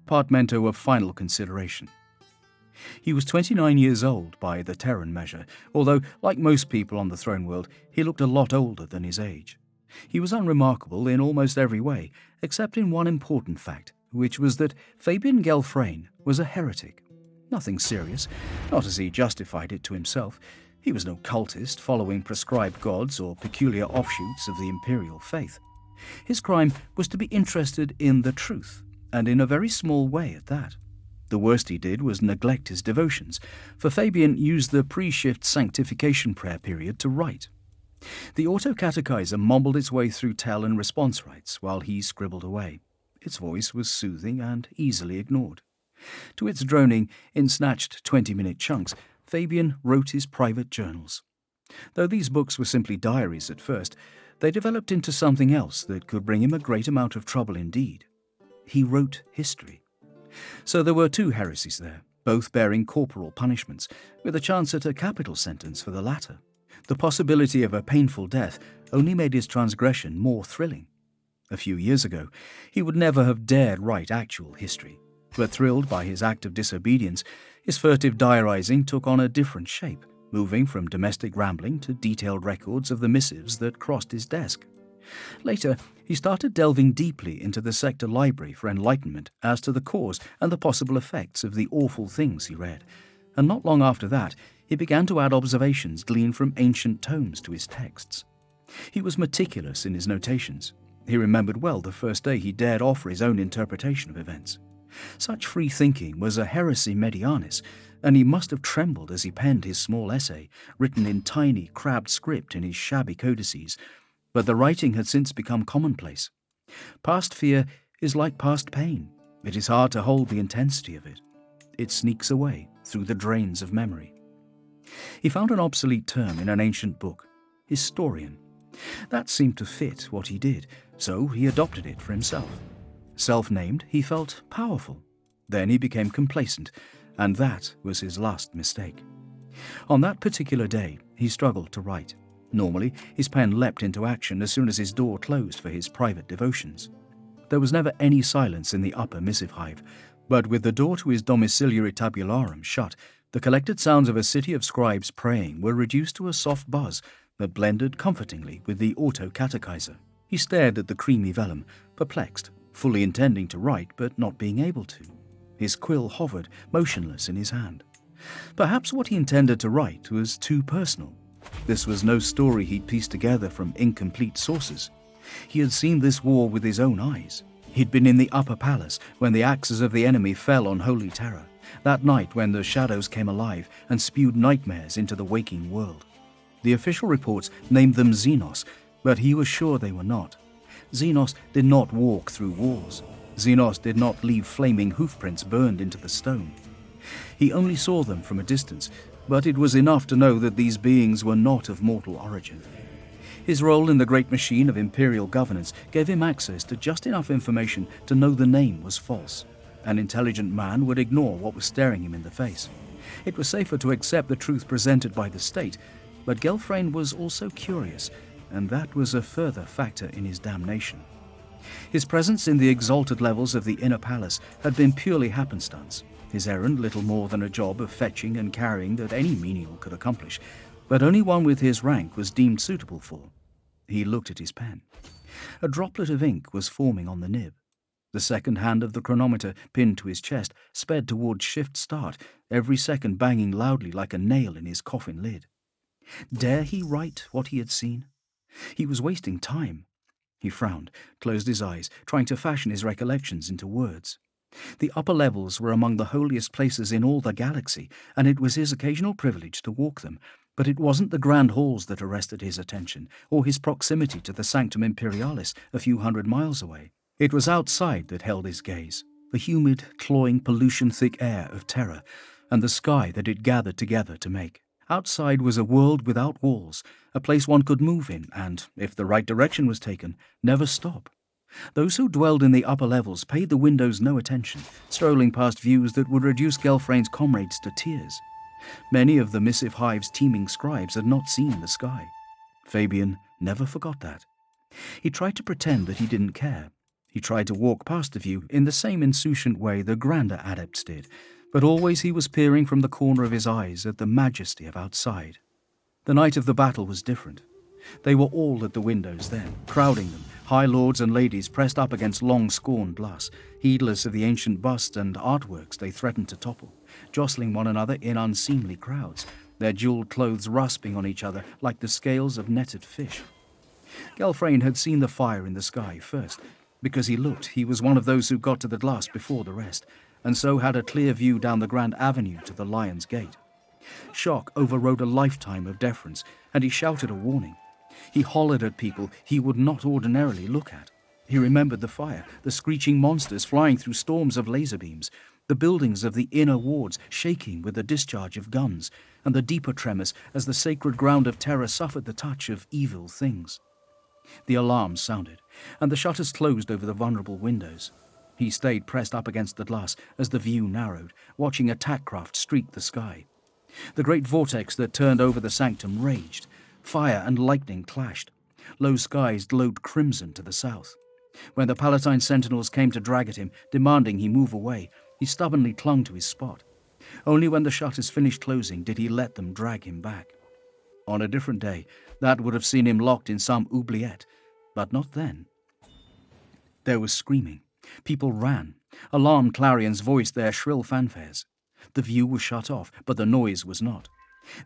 portmanteau of final consideration. He was 29 years old by the Terran measure, although, like most people on the throne world, he looked a lot older than his age. He was unremarkable in almost every way, except in one important fact, which was that Fabian Gelfrain was a heretic. Nothing serious, not as he justified it to himself. He was no cultist following prescribed gods or peculiar offshoots of the imperial faith. His crime was to be interested in the truth, and in a very small way at that. The worst he did was neglect his devotions, for Fabian used the pre-shift sanctification prayer period to write. The auto-catechizer mumbled its way through tell and response rites while he scribbled away. Its voice was soothing and easily ignored. To its droning, in snatched 20-minute chunks, Fabian wrote his private journals. Though these books were simply diaries at first, they developed into something else that could bring him a great amount of trouble indeed. He wrote history. So there were two heresies there, both bearing corporal punishments, with a chance at a capital sentence for the latter. The possibility of a painful death only made his transgression more thrilling. A few years ago, he would never have dared write actual history, but thrilled by his act of disobedience, his furtive diarizing took on a different shape, moving from domestic rambling to detailed records of the missives that crossed his desk. Later, he started delving deeply into the sector library for enlightenment as to the cause and the possible effects of the awful things he read, and not long after that, he began to add observations gleaned from ancient tomes to his texts. He was meticulous in his notations. He remembered well the first day he dared offer his own interpretation of events. Such free thinking was a heresy medianis, and he must have trembled as he penned his small essay, written in tiny, crabbed script in his shabby codices, but the writing had since become commonplace. Past fear is like past pain. It is hard to hold the intensity of it. It sneaks away through the drains of memory. He found an obsolete term in an ancient book, historian. That seemed to fit what he did, so he adopted it for himself. Self-named, he felt powerful. Then he became complacent, and that was his last mistake. On that particular day, he struggled to write. Normally, his pen leapt into action as soon as his door closed for his private devotions. There was never any silence in the upper missive hive, but with the door to his domiciliary tabularum shut, the collected sounds of a city of scribes praying were reduced to a soft buzz that blended comfortingly with the auto-catechizer. He stared at the creamy vellum, perplexed, fully intending to write but not being able to. His quill hovered, motionless in his hand. Perhaps what he intended to write was too personal. This was no story he'd pieced together from incomplete sources. He had seen this war with his own eyes. He'd been in the upper palace when the axes of the enemy fell on holy terror, that night when the shadows came alive and spewed nightmares into the waking world. The official reports named them Xenos, but he was sure they were not. Xenos did not walk through walls. Xenos did not leave flaming hoofprints burned into the stone. He only saw them from a distance, but it was enough to know that these beings were not of mortal origin. His role in the great machine of imperial governance gave him access to just enough information to know the name was false. An intelligent man would ignore what was staring him in the face. It was safer to accept the truth presented by the state, but Gelfrain was also curious, and that was a further factor in his damnation. His presence in the exalted levels of the inner palace had been purely happenstance, his errand little more than a job of fetching and carrying that any menial could accomplish, but only one with his rank was deemed suitable for. He looked at his pen. A droplet of ink was forming on the nib. The second hand of the chronometer, pinned to his chest, sped towards shift start, every second banging loudly like a nail in his coffin lid. Dare he write what he had seen? He was wasting time. He frowned, closed his eyes, trying to fashion his recollections into words. The upper levels were among the holiest places in all the galaxy, and it was his occasional privilege to walk them, but it wasn't the grand halls that arrested his attention, or his proximity to the Sanctum Imperialis a few hundred miles away. It was outside that held his gaze, the humid, cloying, pollution-thick air of terror, and the sky that it gathered together to make. Outside was a world without walls, a place one could move in and, if the right direction was taken, never stop. Those who dwelled in the upper levels paid the windows no attention, strolling past views that would reduce Gelfrain's comrades to tears. Many of the missive hive's teeming scribes had not seen the sky. Fabian never forgot that. He tried to pretend that he didn't care. He tried to walk past the view in the same insouciant way the grander adepts did, but always he was peering from the corner of his eyes at the majesty of outside. The night of the battle was different. They were all at the windows then, crowding them, high lords and ladies pressed up against long-scorned glass, heedless of the ancient busts and artworks they threatened to topple, jostling one another in unseemly crowds, their jewelled clothes rasping on each other like the scales of netted fish. Gelfrain had seen the fire in the sky first. Because he was one of those who got to the glass before the rest, and so had a clear view down the grand avenue to the Lion's Gate. Shock overrode a lifetime of deference, and he shouted a warning. He hollered at people he would not ordinarily look at. He remembered the fire, the screeching monsters flying through storms of laser beams, the buildings of the inner wards shaking with the discharge of guns, and the deeper tremors as the sacred ground of terror suffered the touch of evil things. The alarm sounded, and the shutters closed over the vulnerable windows. He stayed pressed up against the glass as the view narrowed, watching attack craft streak the sky. The great vortex that turned over the sanctum raged. Fire and lightning clashed. Low skies glowed crimson to the south. When the Palatine sentinels came to drag at him, demanding he move away, he stubbornly clung to his spot. Only when the shutters finished closing did he let them drag him back. On a different day, that would have seen him locked in some oubliette, but not then. There was screaming. People ran. Alarmed clarions voiced their shrill fanfares. The view was shut off, but the noise was not.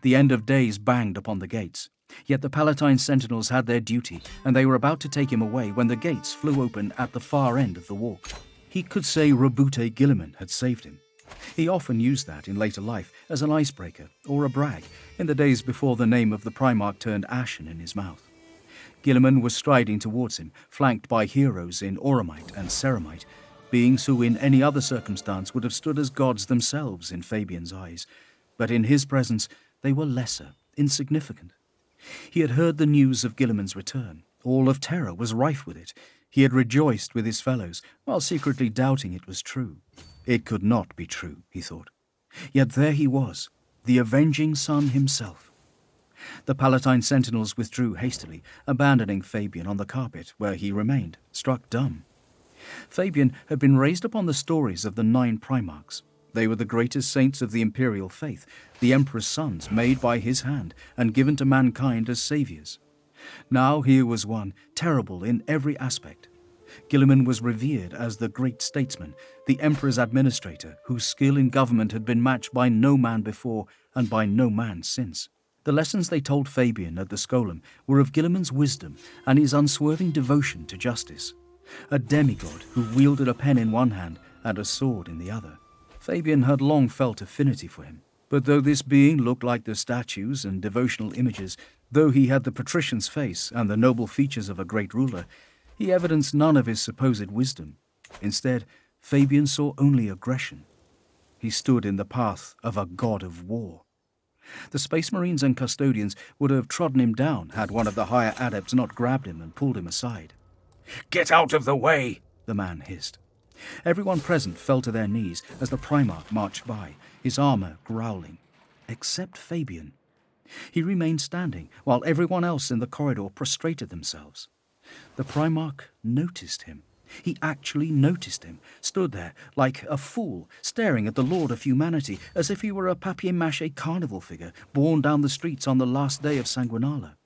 The end of days banged upon the gates. Yet the Palatine sentinels had their duty, and they were about to take him away when the gates flew open at the far end of the walk. He could say Rabute Gilliman had saved him. He often used that in later life as an icebreaker or a brag in the days before the name of the Primarch turned ashen in his mouth. Gilliman was striding towards him, flanked by heroes in Auramite and Ceramite, beings who in any other circumstance would have stood as gods themselves in Fabian's eyes, but in his presence they were lesser, insignificant. He had heard the news of Gilliman's return. All of Terra was rife with it. He had rejoiced with his fellows, while secretly doubting it was true. It could not be true, he thought. Yet there he was, the avenging sun himself. The Palatine sentinels withdrew hastily, abandoning Fabian on the carpet, where he remained, struck dumb. Fabian had been raised upon the stories of the 9 Primarchs. They were the greatest saints of the imperial faith, the Emperor's sons, made by his hand and given to mankind as saviours. Now here was one, terrible in every aspect. Gilliman was revered as the great statesman, the Emperor's administrator, whose skill in government had been matched by no man before and by no man since. The lessons they told Fabian at the Scolum were of Gilliman's wisdom and his unswerving devotion to justice. A demigod who wielded a pen in one hand and a sword in the other. Fabian had long felt affinity for him, but though this being looked like the statues and devotional images, though he had the patrician's face and the noble features of a great ruler, he evidenced none of his supposed wisdom. Instead, Fabian saw only aggression. He stood in the path of a god of war. The Space Marines and custodians would have trodden him down had one of the higher adepts not grabbed him and pulled him aside. "Get out of the way!" the man hissed. Everyone present fell to their knees as the Primarch marched by, his armor growling, except Fabian. He remained standing, while everyone else in the corridor prostrated themselves. The Primarch noticed him. He actually noticed him, stood there like a fool, staring at the Lord of Humanity as if he were a papier-mâché carnival figure borne down the streets on the last day of Sanguinala.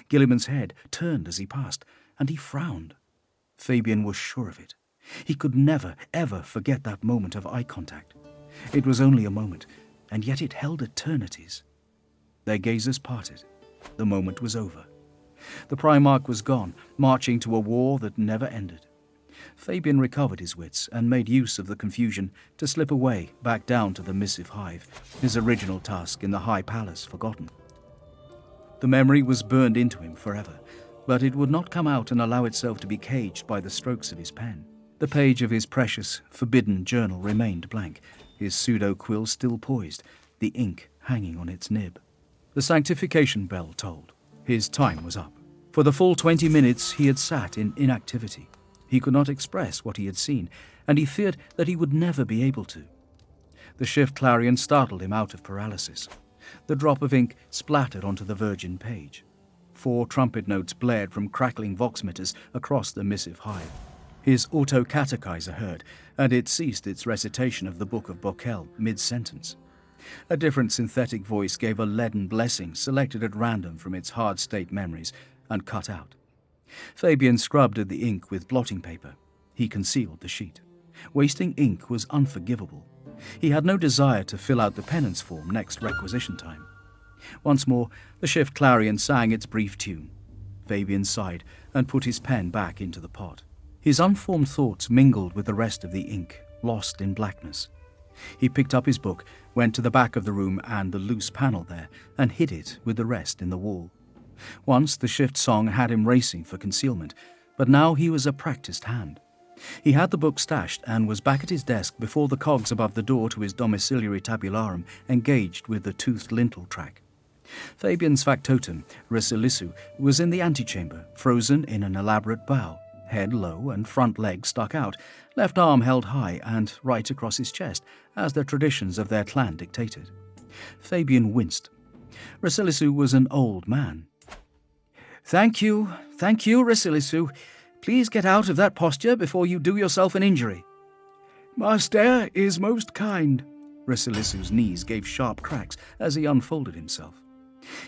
Gilliman's head turned as he passed, and he frowned. Fabian was sure of it. He could never, ever forget that moment of eye contact. It was only a moment, and yet it held eternities. Their gazes parted. The moment was over. The Primarch was gone, marching to a war that never ended. Fabian recovered his wits and made use of the confusion to slip away back down to the missive hive, his original task in the High Palace forgotten. The memory was burned into him forever, but it would not come out and allow itself to be caged by the strokes of his pen. The page of his precious, forbidden journal remained blank, his pseudo-quill still poised, the ink hanging on its nib. The sanctification bell tolled. His time was up. For the full 20 minutes he had sat in inactivity. He could not express what he had seen, and he feared that he would never be able to. The shift clarion startled him out of paralysis. The drop of ink splattered onto the virgin page. 4 trumpet notes blared from crackling voxmeters across the missive hive. His auto-catechizer heard, and it ceased its recitation of the Book of Bokel mid-sentence. A different synthetic voice gave a leaden blessing selected at random from its hard-state memories and cut out. Fabian scrubbed at the ink with blotting paper. He concealed the sheet. Wasting ink was unforgivable. He had no desire to fill out the penance form next requisition time. Once more, the shift clarion sang its brief tune. Fabian sighed and put his pen back into the pot. His unformed thoughts mingled with the rest of the ink, lost in blackness. He picked up his book, went to the back of the room and the loose panel there, and hid it with the rest in the wall. Once the shift song had him racing for concealment, but now he was a practiced hand. He had the book stashed and was back at his desk before the cogs above the door to his domiciliary tabularum engaged with the toothed lintel track. Fabian's factotum, Resilissu, was in the antechamber, frozen in an elaborate bow, head low and front leg stuck out, left arm held high and right across his chest, as the traditions of their clan dictated. Fabian winced. Resilissu was an old man. Thank you, Resilissu. Please get out of that posture before you do yourself an injury." "Master is most kind." Resilissu's knees gave sharp cracks as he unfolded himself.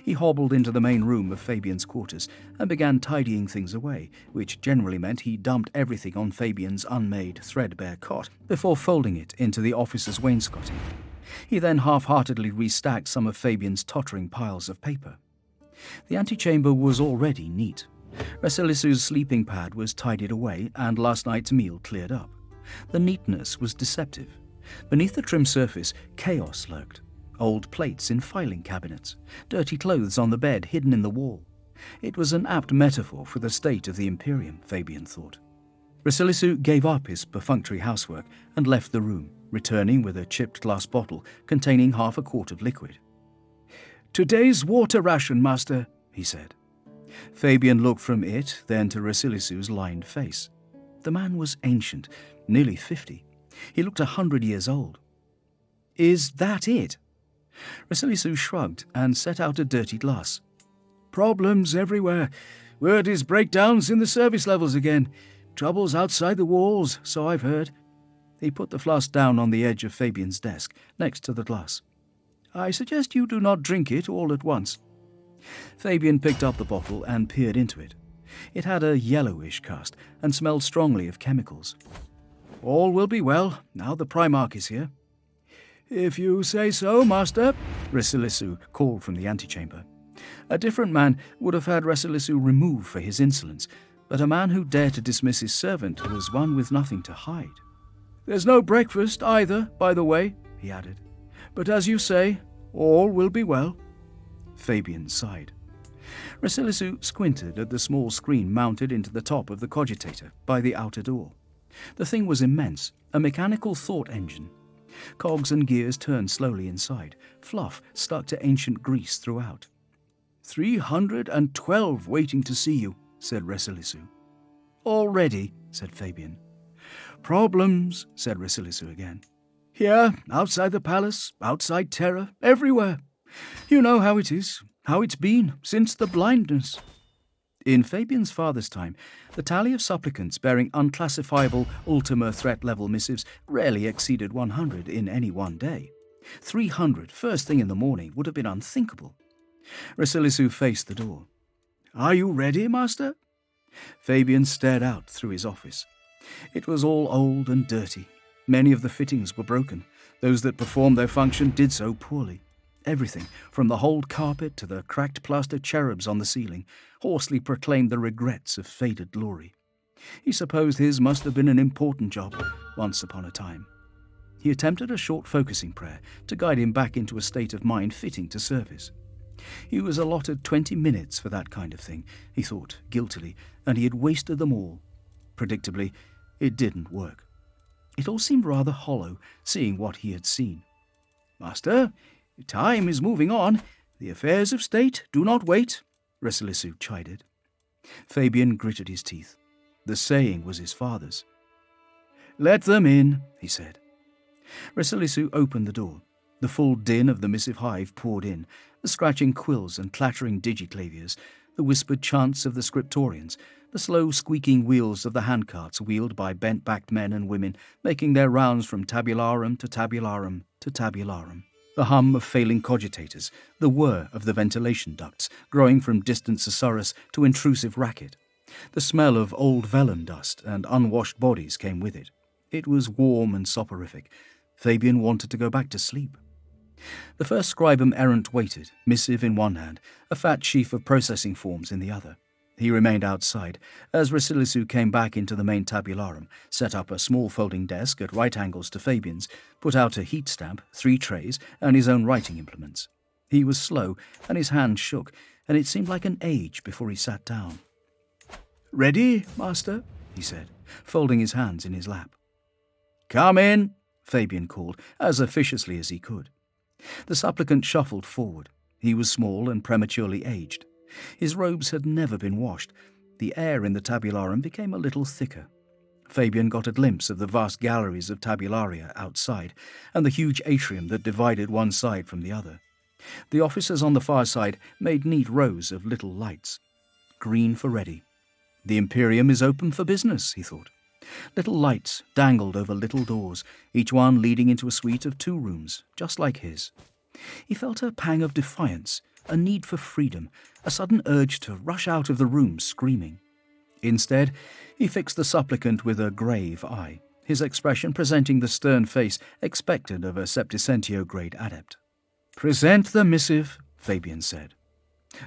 He hobbled into the main room of Fabian's quarters and began tidying things away, which generally meant he dumped everything on Fabian's unmade, threadbare cot before folding it into the officer's wainscoting. He then half-heartedly restacked some of Fabian's tottering piles of paper. The antechamber was already neat. Resilissu's sleeping pad was tidied away and last night's meal cleared up. The neatness was deceptive. Beneath the trim surface, chaos lurked. Old plates in filing cabinets, dirty clothes on the bed hidden in the wall. It was an apt metaphor for the state of the Imperium, Fabian thought. Resilissu gave up his perfunctory housework and left the room, returning with a chipped glass bottle containing half a quart of liquid. "Today's water ration, master," he said. Fabian looked from it, then to Resilissu's lined face. The man was ancient, nearly 50. He looked 100 years old. "Is that it?" Resilissu shrugged and set out a dirty glass. "Problems everywhere. Word is breakdowns in the service levels again. Troubles outside the walls, so I've heard." He put the flask down on the edge of Fabian's desk, next to the glass. "I suggest you do not drink it all at once." Fabian picked up the bottle and peered into it. It had a yellowish cast and smelled strongly of chemicals. "All will be well, now the Primarch is here." "If you say so, master," Resilissu called from the antechamber. A different man would have had Resilissu removed for his insolence, but a man who dared to dismiss his servant was one with nothing to hide. "There's no breakfast either, by the way," he added. "But as you say, all will be well." Fabian sighed. Resilissu squinted at the small screen mounted into the top of the cogitator by the outer door. The thing was immense, a mechanical thought engine. Cogs and gears turned slowly inside, fluff stuck to ancient grease throughout. 312 waiting to see you," said Resilissu. "Already," said Fabian. "Problems," said Resilissu again. "Here, outside the palace, outside Terra, everywhere. You know how it is, how it's been since the blindness." In Fabian's father's time, the tally of supplicants bearing unclassifiable Ultima threat-level missives rarely exceeded 100 in any one day. 300 first thing in the morning would have been unthinkable. Resilissu faced the door. "Are you ready, master?" Fabian stared out through his office. It was all old and dirty. Many of the fittings were broken. Those that performed their function did so poorly. Everything, from the holed carpet to the cracked plaster cherubs on the ceiling, hoarsely proclaimed the regrets of faded glory. He supposed his must have been an important job, once upon a time. He attempted a short focusing prayer to guide him back into a state of mind fitting to service. He was allotted 20 minutes for that kind of thing, he thought guiltily, and he had wasted them all. Predictably, it didn't work. It all seemed rather hollow, seeing what he had seen. "Master, time is moving on. The affairs of state do not wait," Resilissu chided. Fabian gritted his teeth. The saying was his father's. "Let them in," he said. Resilissu opened the door. The full din of the missive hive poured in, the scratching quills and clattering digiclaviers, The whispered chants of the scriptorians, the slow squeaking wheels of the handcarts wheeled by bent-backed men and women making their rounds from tabularum to tabularum to tabularum. The hum of failing cogitators, the whir of the ventilation ducts, growing from distant susurrus to intrusive racket. The smell of old vellum dust and unwashed bodies came with it. It was warm and soporific. Fabian wanted to go back to sleep. The first scribum errant waited, missive in one hand, a fat sheaf of processing forms in the other. He remained outside, as Rasilisu came back into the main tabularum, set up a small folding desk at right angles to Fabian's, put out a heat stamp, 3 trays, and his own writing implements. He was slow, and his hand shook, and it seemed like an age before he sat down. "Ready, master?" he said, folding his hands in his lap. "Come in," Fabian called, as officiously as he could. The supplicant shuffled forward. He was small and prematurely aged. His robes had never been washed. The air in the tabularum became a little thicker. Fabian got a glimpse of the vast galleries of tabularia outside, and the huge atrium that divided one side from the other. The officers on the far side made neat rows of little lights. Green for ready. The Imperium is open for business, he thought. Little lights dangled over little doors, each one leading into a suite of 2 rooms, just like his. He felt a pang of defiance, a need for freedom, a sudden urge to rush out of the room screaming. Instead, he fixed the supplicant with a grave eye, his expression presenting the stern face expected of a Septicentio-grade adept. "Present the missive," Fabian said.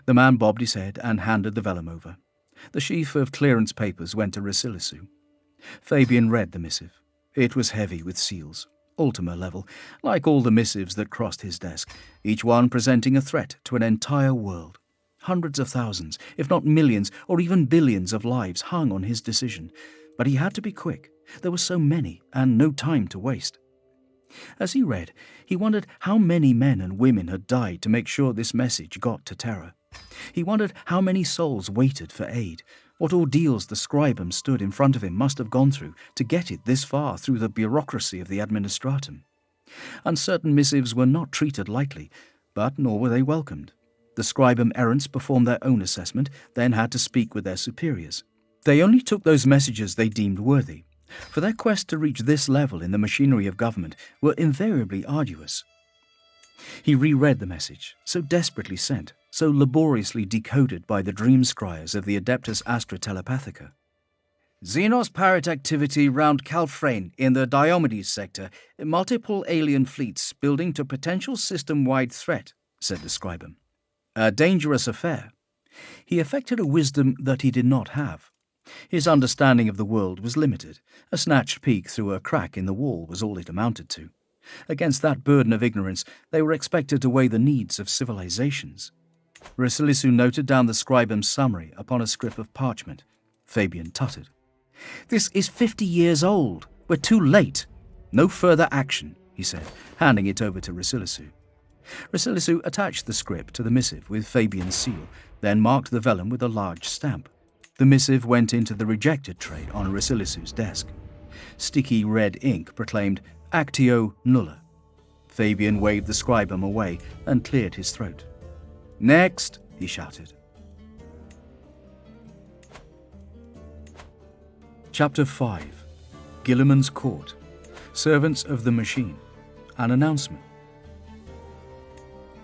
The man bobbed his head and handed the vellum over. The sheaf of clearance papers went to Rasilisu. Fabian read the missive. It was heavy with seals, Ultima level, like all the missives that crossed his desk, each one presenting a threat to an entire world. Hundreds of thousands, if not millions or even billions of lives hung on his decision, but he had to be quick. There were so many, and no time to waste. As he read, he wondered how many men and women had died to make sure this message got to Terra. He wondered how many souls waited for aid, what ordeals the scribum stood in front of him must have gone through to get it this far through the bureaucracy of the administratum. Uncertain missives were not treated lightly, but nor were they welcomed. The scribum errants performed their own assessment, then had to speak with their superiors. They only took those messages they deemed worthy, for their quest to reach this level in the machinery of government were invariably arduous. He reread the message, so desperately sent, so laboriously decoded by the dream scryers of the Adeptus Astra Telepathica. "Xenos pirate activity round Calfrane in the Diomedes sector, multiple alien fleets building to potential system-wide threat," said the scribum. "A dangerous affair." He affected a wisdom that he did not have. His understanding of the world was limited. A snatched peek through a crack in the wall was all it amounted to. Against that burden of ignorance, they were expected to weigh the needs of civilizations. Rasilisu noted down the scribum's summary upon a scrap of parchment. Fabian tutted. "This is 50 years old. We're too late. No further action," he said, handing it over to Rasilisu. Rasilisu attached the script to the missive with Fabian's seal, then marked the vellum with a large stamp. The missive went into the rejected tray on Rasilisu's desk. Sticky red ink proclaimed Actio Nulla. Fabian waved the scribum away and cleared his throat. "Next," he shouted. Chapter 5. Guilliman's Court. Servants of the Machine. An announcement.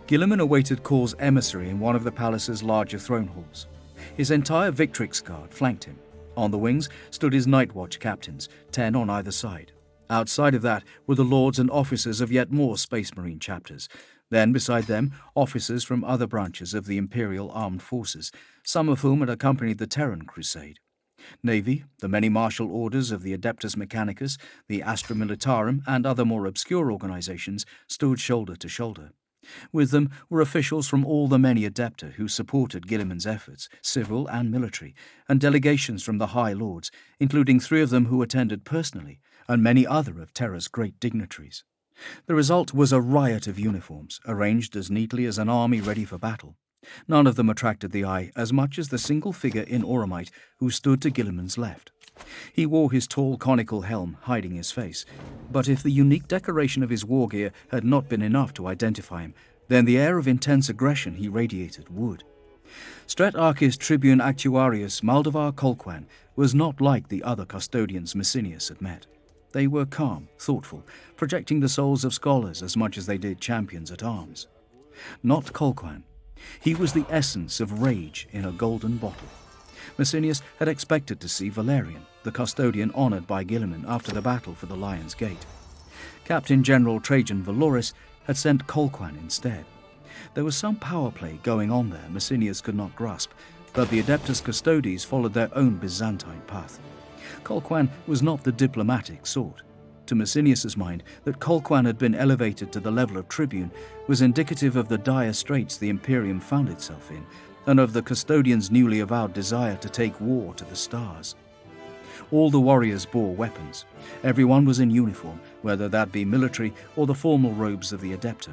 Guilliman awaited Call's emissary in one of the palace's larger throne halls. His entire Victrix guard flanked him. On the wings stood his Night Watch captains, 10 on either side. Outside of that were the lords and officers of yet more Space Marine chapters. Then, beside them, officers from other branches of the Imperial Armed Forces, some of whom had accompanied the Terran Crusade. Navy, the many martial orders of the Adeptus Mechanicus, the Astra Militarum, and other more obscure organizations stood shoulder to shoulder. With them were officials from all the many Adepta who supported Guilliman's efforts, civil and military, and delegations from the High Lords, including 3 of them who attended personally, and many other of Terra's great dignitaries. The result was a riot of uniforms, arranged as neatly as an army ready for battle. None of them attracted the eye as much as the single figure in Auramite who stood to Guilliman's left. He wore his tall conical helm, hiding his face, but if the unique decoration of his war gear had not been enough to identify him, then the air of intense aggression he radiated would. Stretarchis Tribune Actuarius Maldavar Colquan was not like the other custodians Messinius had met. They were calm, thoughtful, projecting the souls of scholars as much as they did champions at arms. Not Colquan. He was the essence of rage in a golden bottle. Messinius had expected to see Valerian, the custodian honoured by Gilliman after the battle for the Lion's Gate. Captain General Trajan Valoris had sent Colquan instead. There was some power play going on there Messinius could not grasp, but the Adeptus Custodes followed their own Byzantine path. Colquan was not the diplomatic sort. To Messinius's mind, that Colquan had been elevated to the level of tribune was indicative of the dire straits the Imperium found itself in, and of the custodians' newly avowed desire to take war to the stars. All the warriors bore weapons. Everyone was in uniform, whether that be military or the formal robes of the Adepta.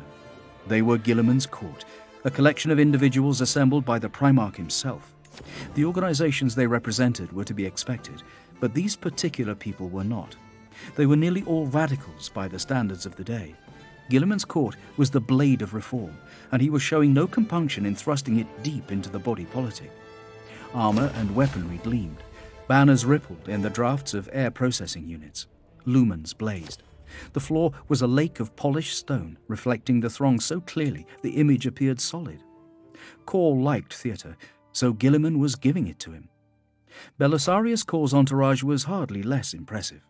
They were Gilliman's court, a collection of individuals assembled by the Primarch himself. The organizations they represented were to be expected, but these particular people were not. They were nearly all radicals by the standards of the day. Gilliman's court was the blade of reform, and he was showing no compunction in thrusting it deep into the body politic. Armour and weaponry gleamed. Banners rippled in the drafts of air processing units. Lumens blazed. The floor was a lake of polished stone, reflecting the throng so clearly the image appeared solid. Cor liked theatre, so Gilliman was giving it to him. Belisarius Cor's entourage was hardly less impressive.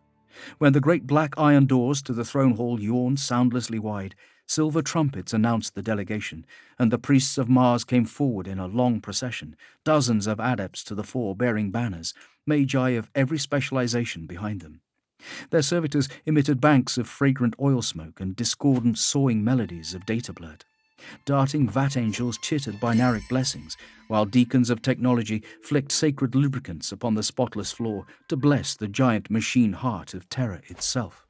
When the great black iron doors to the throne hall yawned soundlessly wide, silver trumpets announced the delegation, and the priests of Mars came forward in a long procession, dozens of adepts to the fore bearing banners, magi of every specialization behind them. Their servitors emitted banks of fragrant oil smoke and discordant sawing melodies of data blurt. Darting vat angels chittered binaric blessings, while deacons of technology flicked sacred lubricants upon the spotless floor to bless the giant machine heart of terror itself.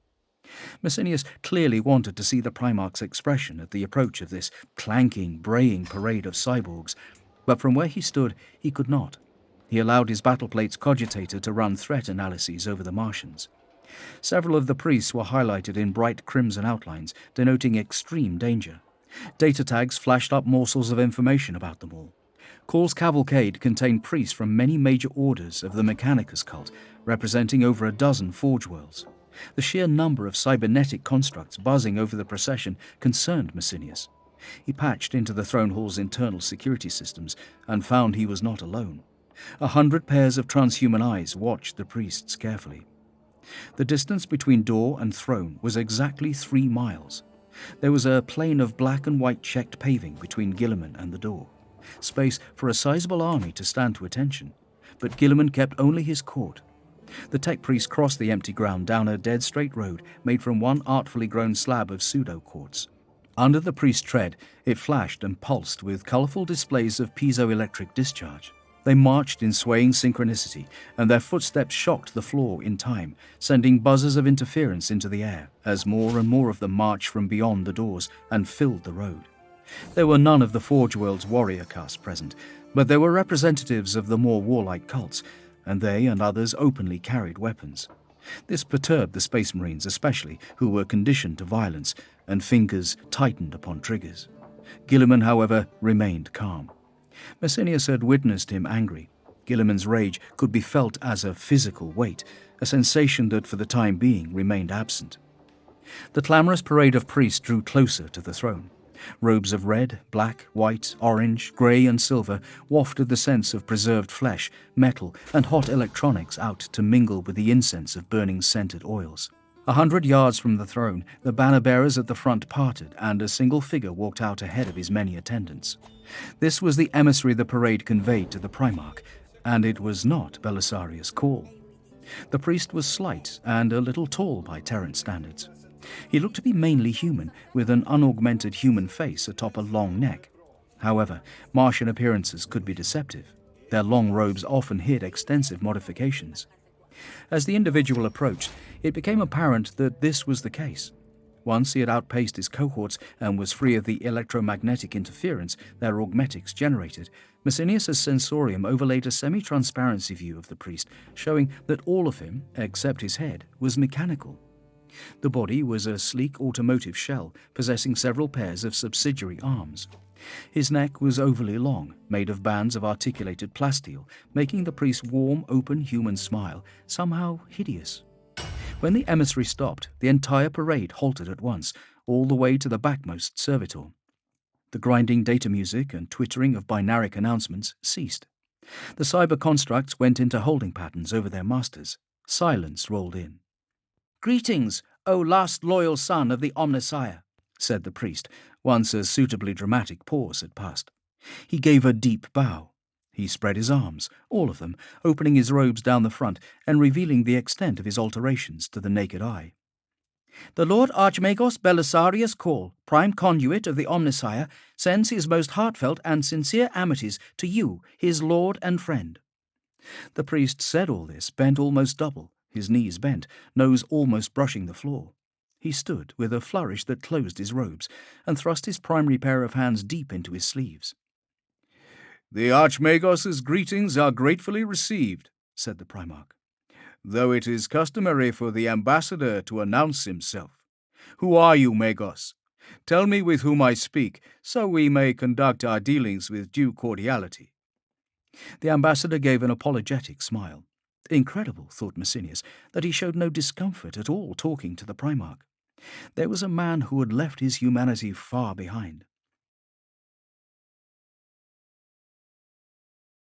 Messinius clearly wanted to see the Primarch's expression at the approach of this clanking, braying parade of cyborgs, but from where he stood he could not. He allowed his battleplate's cogitator to run threat analyses over the Martians. Several of the priests were highlighted in bright crimson outlines, denoting extreme danger. Data tags flashed up morsels of information about them all. Cor's cavalcade contained priests from many major orders of the Mechanicus cult, representing over a dozen forge worlds. The sheer number of cybernetic constructs buzzing over the procession concerned Messinius. He patched into the throne hall's internal security systems and found he was not alone. 100 pairs of transhuman eyes watched the priests carefully. The distance between door and throne was exactly 3 miles. There was a plane of black and white checked paving between Gilliman and the door, space for a sizable army to stand to attention, but Gilliman kept only his court. The tech priest crossed the empty ground down a dead straight road made from one artfully grown slab of pseudo-quartz. Under the priest's tread, it flashed and pulsed with colourful displays of piezoelectric discharge. They marched in swaying synchronicity, and their footsteps shocked the floor in time, sending buzzes of interference into the air as more and more of them marched from beyond the doors and filled the road. There were none of the Forge World's warrior caste present, but there were representatives of the more warlike cults, and they and others openly carried weapons. This perturbed the Space Marines especially, who were conditioned to violence, and fingers tightened upon triggers. Gilliman, however, remained calm. Messinius had witnessed him angry. Gilliman's rage could be felt as a physical weight, a sensation that for the time being remained absent. The clamorous parade of priests drew closer to the throne. Robes of red, black, white, orange, grey and silver wafted the sense of preserved flesh, metal and hot electronics out to mingle with the incense of burning scented oils. 100 yards from the throne, the banner-bearers at the front parted, and a single figure walked out ahead of his many attendants. This was the emissary the parade conveyed to the Primarch, and it was not Belisarius Cor. The priest was slight and a little tall by Terran standards. He looked to be mainly human, with an unaugmented human face atop a long neck. However, Martian appearances could be deceptive. Their long robes often hid extensive modifications. As the individual approached, it became apparent that this was the case. Once he had outpaced his cohorts and was free of the electromagnetic interference their augmetics generated, Messinius's sensorium overlaid a semi-transparency view of the priest, showing that all of him, except his head, was mechanical. The body was a sleek automotive shell, possessing several pairs of subsidiary arms. His neck was overly long, made of bands of articulated plasteel, making the priest's warm, open human smile somehow hideous. When the emissary stopped, the entire parade halted at once, all the way to the backmost servitor. The grinding data music and twittering of binaric announcements ceased. The cyber constructs went into holding patterns over their masters. Silence rolled in. "Greetings, O last loyal son of the Omnissiah," said the priest, once a suitably dramatic pause had passed. He gave a deep bow. He spread his arms, all of them, opening his robes down the front and revealing the extent of his alterations to the naked eye. "The Lord Archmagos Belisarius Call, prime conduit of the Omnissiah, sends his most heartfelt and sincere amities to you, his lord and friend." The priest said all this, bent almost double, his knees bent, nose almost brushing the floor. He stood with a flourish that closed his robes, and thrust his primary pair of hands deep into his sleeves. "The Archmagos's greetings are gratefully received," said the Primarch, "though it is customary for the ambassador to announce himself. Who are you, Magos? Tell me with whom I speak, so we may conduct our dealings with due cordiality." The ambassador gave an apologetic smile. Incredible, thought Massinius, that he showed no discomfort at all talking to the Primarch. There was a man who had left his humanity far behind.